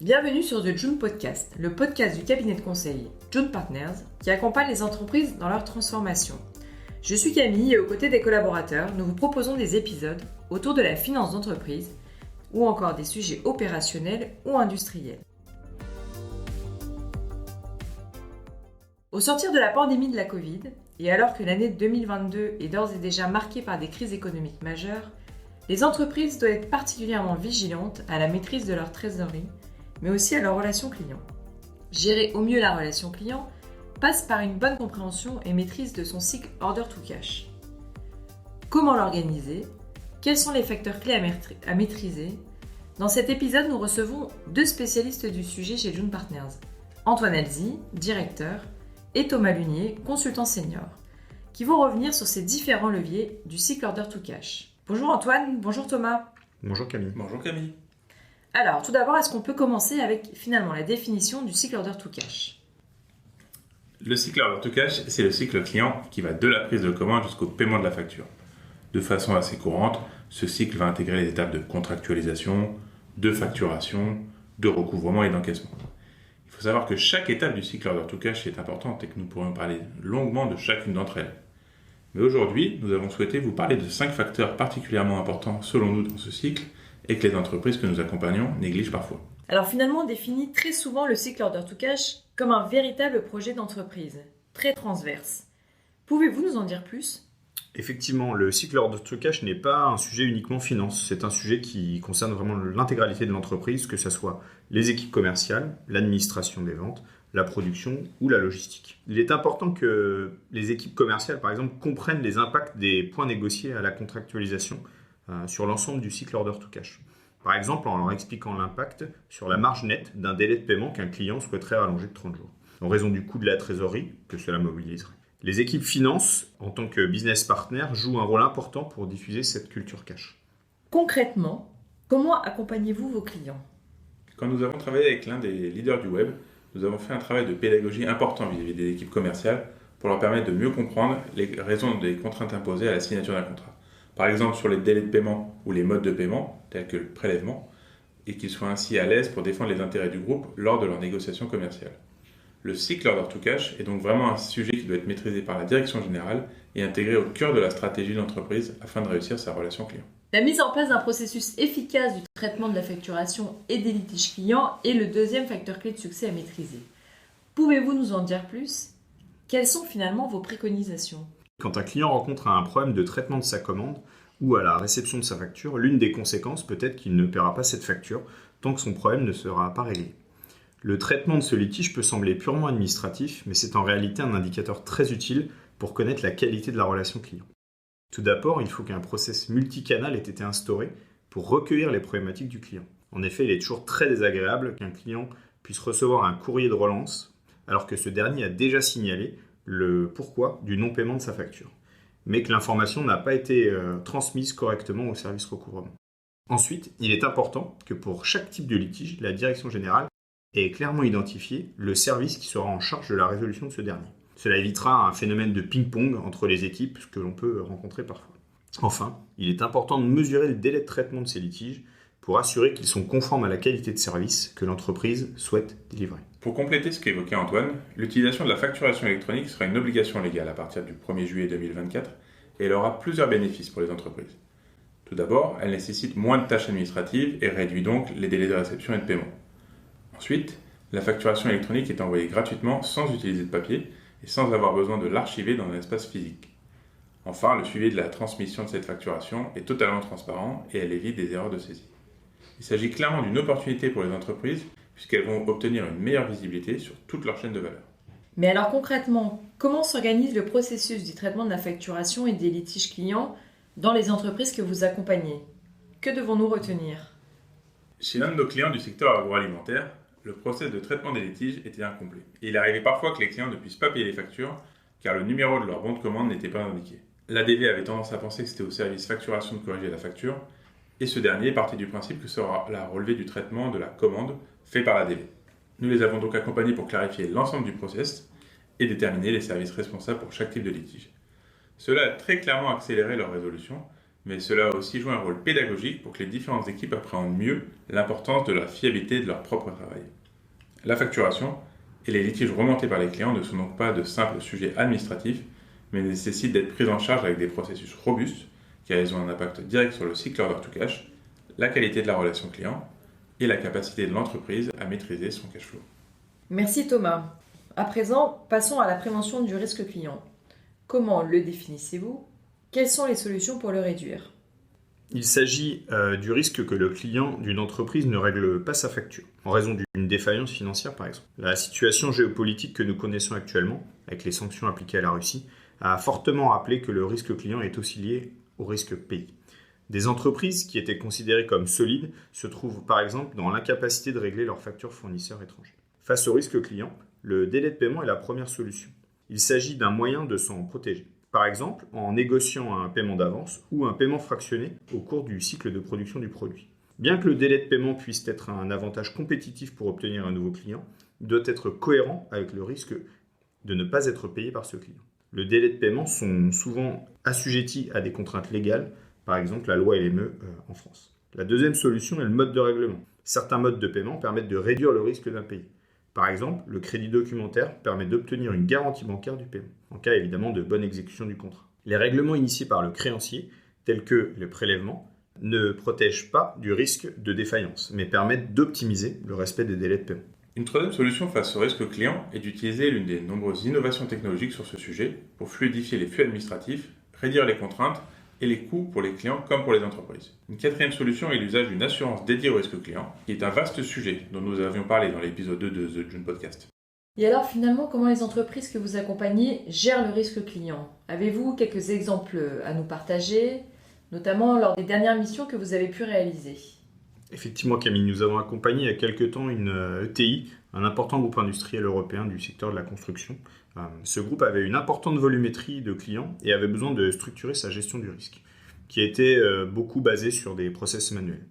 Bienvenue sur The June Podcast, le podcast du cabinet de conseil June Partners qui accompagne les entreprises dans leur transformation. Je suis Camille et aux côtés des collaborateurs, nous vous proposons des épisodes autour de la finance d'entreprise ou encore des sujets opérationnels ou industriels. Au sortir de la pandémie de la Covid, et alors que l'année 2022 est d'ores et déjà marquée par des crises économiques majeures, les entreprises doivent être particulièrement vigilantes à la maîtrise de leur trésorerie, mais aussi à leur relation client. Gérer au mieux la relation client passe par une bonne compréhension et maîtrise de son cycle order to cash. Comment l'organiser ? Quels sont les facteurs clés à maîtriser ? Dans cet épisode, nous recevons deux spécialistes du sujet chez June Partners, Antoine Alzi, directeur, et Thomas Lunier, consultant senior, qui vont revenir sur ces différents leviers du cycle order to cash. Bonjour Antoine, bonjour Thomas. Bonjour Camille. Bonjour Camille. Alors, tout d'abord, est-ce qu'on peut commencer avec finalement la définition du cycle order to cash ? Le cycle order to cash, c'est le cycle client qui va de la prise de commande jusqu'au paiement de la facture. De façon assez courante, ce cycle va intégrer les étapes de contractualisation, de facturation, de recouvrement et d'encaissement. Il faut savoir que chaque étape du cycle order to cash est importante et que nous pourrions parler longuement de chacune d'entre elles. Mais aujourd'hui, nous avons souhaité vous parler de 5 facteurs particulièrement importants selon nous dans ce cycle et que les entreprises que nous accompagnons négligent parfois. Alors finalement, on définit très souvent le cycle order to cash comme un véritable projet d'entreprise, très transverse. Pouvez-vous nous en dire plus ? Effectivement, le cycle order to cash n'est pas un sujet uniquement finance, c'est un sujet qui concerne vraiment l'intégralité de l'entreprise, que ce soit les équipes commerciales, l'administration des ventes, la production ou la logistique. Il est important que les équipes commerciales, par exemple, comprennent les impacts des points négociés à la contractualisation sur l'ensemble du cycle order to cash. Par exemple, en leur expliquant l'impact sur la marge nette d'un délai de paiement qu'un client souhaiterait rallonger de 30 jours, en raison du coût de la trésorerie que cela mobiliserait. Les équipes finance, en tant que business partner, jouent un rôle important pour diffuser cette culture cash. Concrètement, comment accompagnez-vous vos clients ? Quand nous avons travaillé avec l'un des leaders du web, nous avons fait un travail de pédagogie important vis-à-vis des équipes commerciales pour leur permettre de mieux comprendre les raisons des contraintes imposées à la signature d'un contrat. Par exemple sur les délais de paiement ou les modes de paiement, tels que le prélèvement, et qu'ils soient ainsi à l'aise pour défendre les intérêts du groupe lors de leurs négociations commerciales. Le cycle order to cash est donc vraiment un sujet qui doit être maîtrisé par la direction générale et intégré au cœur de la stratégie de l'entreprise afin de réussir sa relation client. La mise en place d'un processus efficace du traitement de la facturation et des litiges clients est le deuxième facteur clé de succès à maîtriser. Pouvez-vous nous en dire plus ? Quelles sont finalement vos préconisations ? Quand un client rencontre un problème de traitement de sa commande ou à la réception de sa facture, l'une des conséquences peut être qu'il ne paiera pas cette facture tant que son problème ne sera pas réglé. Le traitement de ce litige peut sembler purement administratif, mais c'est en réalité un indicateur très utile pour connaître la qualité de la relation client. Tout d'abord, il faut qu'un process multicanal ait été instauré pour recueillir les problématiques du client. En effet, il est toujours très désagréable qu'un client puisse recevoir un courrier de relance alors que ce dernier a déjà signalé le pourquoi du non-paiement de sa facture, mais que l'information n'a pas été transmise correctement au service recouvrement. Ensuite, il est important que pour chaque type de litige, la direction générale ait clairement identifié le service qui sera en charge de la résolution de ce dernier. Cela évitera un phénomène de ping-pong entre les équipes que l'on peut rencontrer parfois. Enfin, il est important de mesurer le délai de traitement de ces litiges pour assurer qu'ils sont conformes à la qualité de service que l'entreprise souhaite délivrer. Pour compléter ce qu'évoquait Antoine, l'utilisation de la facturation électronique sera une obligation légale à partir du 1er juillet 2024 et elle aura plusieurs bénéfices pour les entreprises. Tout d'abord, elle nécessite moins de tâches administratives et réduit donc les délais de réception et de paiement. Ensuite, la facturation électronique est envoyée gratuitement sans utiliser de papier et sans avoir besoin de l'archiver dans un espace physique. Enfin, le suivi de la transmission de cette facturation est totalement transparent et elle évite des erreurs de saisie. Il s'agit clairement d'une opportunité pour les entreprises puisqu'elles vont obtenir une meilleure visibilité sur toute leur chaîne de valeur. Mais alors concrètement, comment s'organise le processus du traitement de la facturation et des litiges clients dans les entreprises que vous accompagnez ? Que devons-nous retenir ? Chez l'un de nos clients du secteur agroalimentaire, le process de traitement des litiges était incomplet. Et il arrivait parfois que les clients ne puissent pas payer les factures car le numéro de leur bon de commande n'était pas indiqué. L'ADV avait tendance à penser que c'était au service facturation de corriger la facture et ce dernier partait du principe que sera la relevée du traitement de la commande fait par l'ADV. Nous les avons donc accompagnés pour clarifier l'ensemble du process et déterminer les services responsables pour chaque type de litige. Cela a très clairement accéléré leur résolution mais cela a aussi joué un rôle pédagogique pour que les différentes équipes appréhendent mieux l'importance de la fiabilité de leur propre travail. La facturation et les litiges remontés par les clients ne sont donc pas de simples sujets administratifs, mais nécessitent d'être pris en charge avec des processus robustes, car ils ont un impact direct sur le cycle order to cash, la qualité de la relation client et la capacité de l'entreprise à maîtriser son cash flow. Merci Thomas. À présent, passons à la prévention du risque client. Comment le définissez-vous ? Quelles sont les solutions pour le réduire ? Il s'agit du risque que le client d'une entreprise ne règle pas sa facture, en raison d'une défaillance financière par exemple. La situation géopolitique que nous connaissons actuellement, avec les sanctions appliquées à la Russie, a fortement rappelé que le risque client est aussi lié au risque pays. Des entreprises qui étaient considérées comme solides se trouvent par exemple dans l'incapacité de régler leurs factures fournisseurs étrangers. Face au risque client, le délai de paiement est la première solution. Il s'agit d'un moyen de s'en protéger. Par exemple, en négociant un paiement d'avance ou un paiement fractionné au cours du cycle de production du produit. Bien que le délai de paiement puisse être un avantage compétitif pour obtenir un nouveau client, il doit être cohérent avec le risque de ne pas être payé par ce client. Les délais de paiement sont souvent assujettis à des contraintes légales, par exemple la loi LME en France. La deuxième solution est le mode de règlement. Certains modes de paiement permettent de réduire le risque d'impayé. Par exemple, le crédit documentaire permet d'obtenir une garantie bancaire du paiement, en cas évidemment de bonne exécution du contrat. Les règlements initiés par le créancier, tels que le prélèvement, ne protègent pas du risque de défaillance, mais permettent d'optimiser le respect des délais de paiement. Une troisième solution face au risque client est d'utiliser l'une des nombreuses innovations technologiques sur ce sujet pour fluidifier les flux administratifs, réduire les contraintes et les coûts pour les clients comme pour les entreprises. Une quatrième solution est l'usage d'une assurance dédiée au risque client, qui est un vaste sujet dont nous avions parlé dans l'épisode 2 de The June Podcast. Et alors finalement, comment les entreprises que vous accompagnez gèrent le risque client ? Avez-vous quelques exemples à nous partager, notamment lors des dernières missions que vous avez pu réaliser ? Effectivement Camille, nous avons accompagné il y a quelques temps une ETI, un important groupe industriel européen du secteur de la construction. Ce groupe avait une importante volumétrie de clients et avait besoin de structurer sa gestion du risque, qui était beaucoup basée sur des process manuels.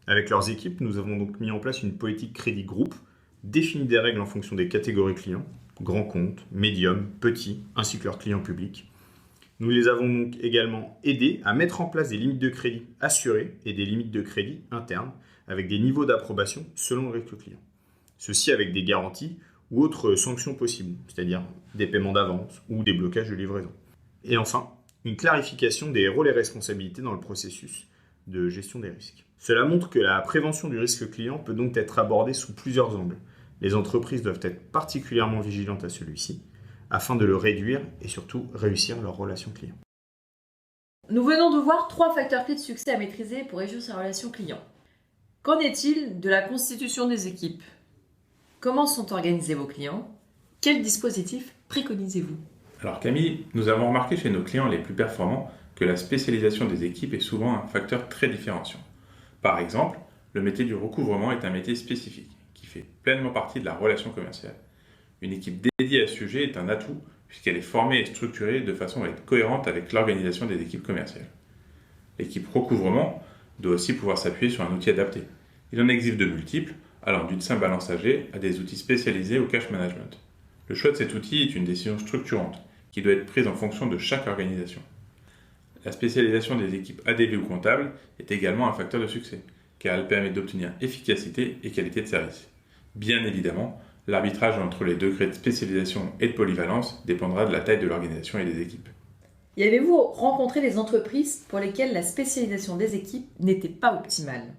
Avec leurs équipes, nous avons donc mis en place une politique crédit groupe, défini des règles en fonction des catégories clients, grands comptes, médiums, petits, ainsi que leurs clients publics. Nous les avons donc également aidés à mettre en place des limites de crédit assurées et des limites de crédit internes, avec des niveaux d'approbation selon le risque client. Ceci avec des garanties ou autres sanctions possibles, c'est-à-dire des paiements d'avance ou des blocages de livraison. Et enfin, une clarification des rôles et responsabilités dans le processus de gestion des risques. Cela montre que la prévention du risque client peut donc être abordée sous plusieurs angles. Les entreprises doivent être particulièrement vigilantes à celui-ci, afin de le réduire et surtout réussir leur relation client. Nous venons de voir 3 facteurs clés de succès à maîtriser pour réussir sa relation client. Qu'en est-il de la constitution des équipes ? Comment sont organisés vos clients ? Quel dispositif préconisez-vous ? Alors Camille, nous avons remarqué chez nos clients les plus performants que la spécialisation des équipes est souvent un facteur très différenciant. Par exemple, le métier du recouvrement est un métier spécifique qui fait pleinement partie de la relation commerciale. Une équipe dédiée à ce sujet est un atout puisqu'elle est formée et structurée de façon à être cohérente avec l'organisation des équipes commerciales. L'équipe recouvrement doit aussi pouvoir s'appuyer sur un outil adapté. Il en existe de multiples, allant d'une simple balance AG à des outils spécialisés au cash management. Le choix de cet outil est une décision structurante qui doit être prise en fonction de chaque organisation. La spécialisation des équipes ADV ou comptables est également un facteur de succès, car elle permet d'obtenir efficacité et qualité de service. Bien évidemment, l'arbitrage entre les degrés de spécialisation et de polyvalence dépendra de la taille de l'organisation et des équipes. Et avez-vous rencontré des entreprises pour lesquelles la spécialisation des équipes n'était pas optimale ?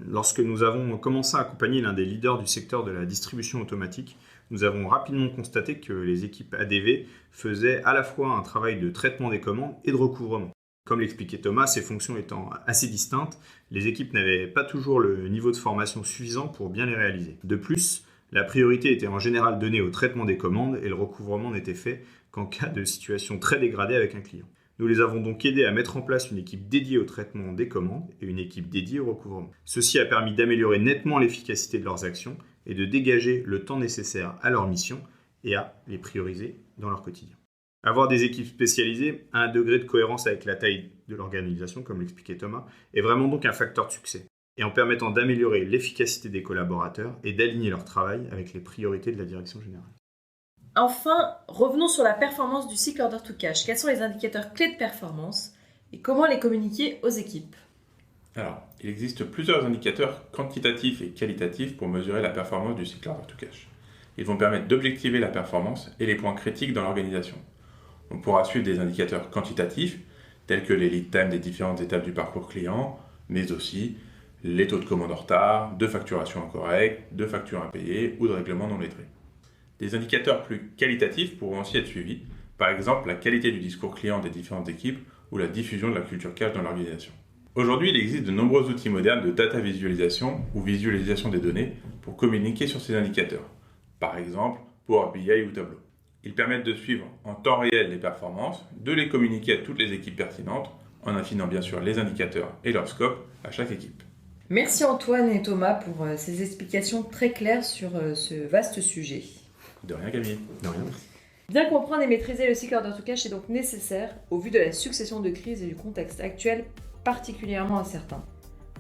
Lorsque nous avons commencé à accompagner l'un des leaders du secteur de la distribution automatique, nous avons rapidement constaté que les équipes ADV faisaient à la fois un travail de traitement des commandes et de recouvrement. Comme l'expliquait Thomas, ces fonctions étant assez distinctes, les équipes n'avaient pas toujours le niveau de formation suffisant pour bien les réaliser. De plus, la priorité était en général donnée au traitement des commandes et le recouvrement n'était fait qu'en cas de situation très dégradée avec un client. Nous les avons donc aidés à mettre en place une équipe dédiée au traitement des commandes et une équipe dédiée au recouvrement. Ceci a permis d'améliorer nettement l'efficacité de leurs actions et de dégager le temps nécessaire à leur mission et à les prioriser dans leur quotidien. Avoir des équipes spécialisées à un degré de cohérence avec la taille de l'organisation, comme l'expliquait Thomas, est vraiment donc un facteur de succès, et en permettant d'améliorer l'efficacité des collaborateurs et d'aligner leur travail avec les priorités de la direction générale. Enfin, revenons sur la performance du cycle order to cash. Quels sont les indicateurs clés de performance Et comment les communiquer aux équipes ? Alors, il existe plusieurs indicateurs quantitatifs et qualitatifs pour mesurer la performance du cycle order to cash. Ils vont permettre d'objectiver la performance et les points critiques dans l'organisation. On pourra suivre des indicateurs quantitatifs, tels que les lead time des différentes étapes du parcours client, mais aussi les taux de commande en retard, de facturation incorrecte, de factures impayées ou de règlements non lettrés. Des indicateurs plus qualitatifs pourront aussi être suivis, par exemple la qualité du discours client des différentes équipes ou la diffusion de la culture cash dans l'organisation. Aujourd'hui, il existe de nombreux outils modernes de data visualisation ou visualisation des données pour communiquer sur ces indicateurs, par exemple Power BI ou Tableau. Ils permettent de suivre en temps réel les performances, de les communiquer à toutes les équipes pertinentes, en affinant bien sûr les indicateurs et leur scope à chaque équipe. Merci Antoine et Thomas pour ces explications très claires sur ce vaste sujet. De rien, Camille. De rien. Bien comprendre et maîtriser le cycle order to cash est donc nécessaire au vu de la succession de crises et du contexte actuel particulièrement incertain.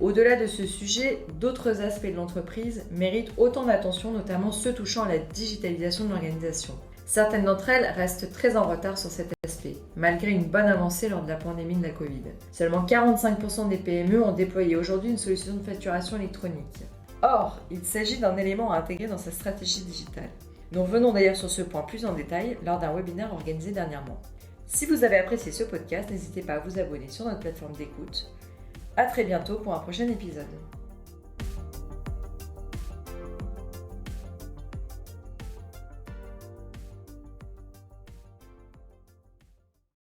Au-delà de ce sujet, d'autres aspects de l'entreprise méritent autant d'attention, notamment ceux touchant à la digitalisation de l'organisation. Certaines d'entre elles restent très en retard sur cet aspect, malgré une bonne avancée lors de la pandémie de la Covid. Seulement 45% des PME ont déployé aujourd'hui une solution de facturation électronique. Or, il s'agit d'un élément à intégrer dans sa stratégie digitale. Nous revenons d'ailleurs sur ce point plus en détail lors d'un webinaire organisé dernièrement. Si vous avez apprécié ce podcast, n'hésitez pas à vous abonner sur notre plateforme d'écoute. À très bientôt pour un prochain épisode.